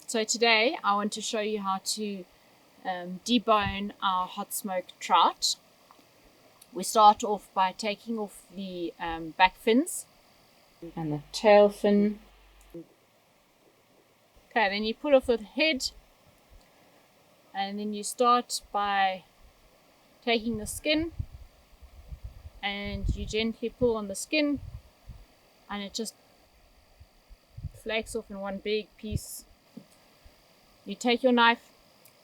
So today I want to show you how to debone our hot smoked trout. We start off by taking off the back fins and the tail fin. Okay, then you pull off the head, and then you start by taking the skin and you gently pull on the skin and it just flakes off in one big piece. You take your knife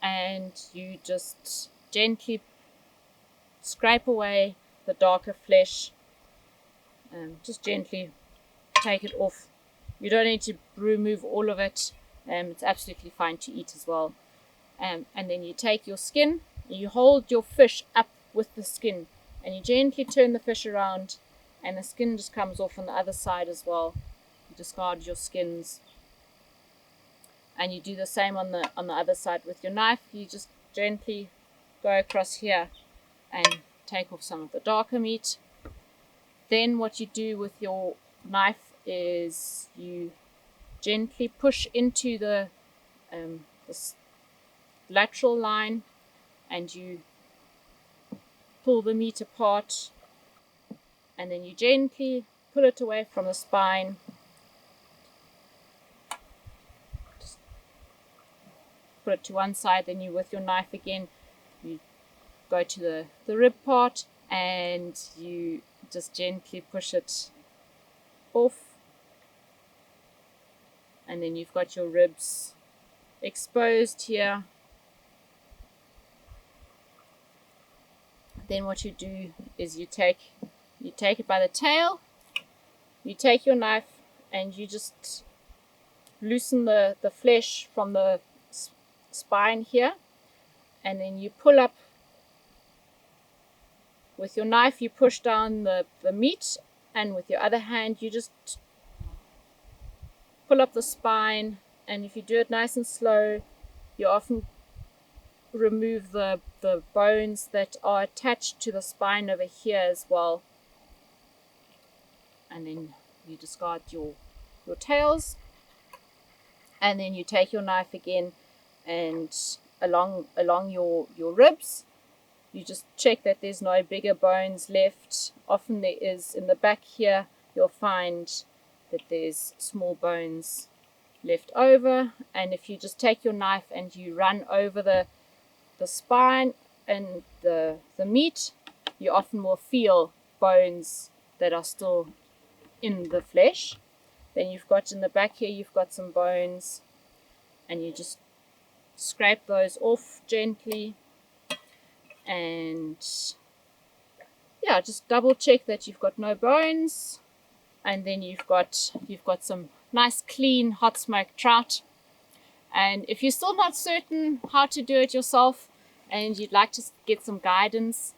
and you just gently scrape away the darker flesh. Just gently take it off. You don't need to remove all of it. It's absolutely fine to eat as well. And then you take your skin, you hold your fish up with the skin, and you gently turn the fish around, and the skin just comes off on the other side as well. You discard your skins, and you do the same on the other side with your knife. You just gently go across here and take off some of the darker meat. Then what you do with your knife is you gently push into the lateral line and you pull the meat apart, and then you gently pull it away from the spine. Just put it to one side, then you, with your knife again, you go to the rib part and you just gently push it off, and then you've got your ribs exposed here. Then what you do is you take it by the tail, you take your knife and you just loosen the flesh from the spine here, and then you pull up with your knife, you push down the meat, and with your other hand you just pull up the spine. And if you do it nice and slow, you often remove the bones that are attached to the spine over here as well. And then you discard your tails, and then you take your knife again and along your ribs, you just check that there's no bigger bones left. Often there is in the back here, you'll find that there's small bones left over, and if you just take your knife and you run over the spine and the meat, you often will feel bones that are still in the flesh. Then you've got in the back here, you've got some bones, and you just scrape those off gently, and yeah, just double check that you've got no bones, and then you've got some nice clean hot smoked trout. And if you're still not certain how to do it yourself and you'd like to get some guidance,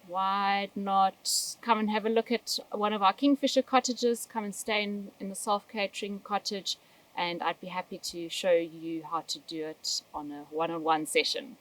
why not come and have a look at one of our Kingfisher cottages? Come and stay in the self-catering cottage, and I'd be happy to show you how to do it on a one-on-one session.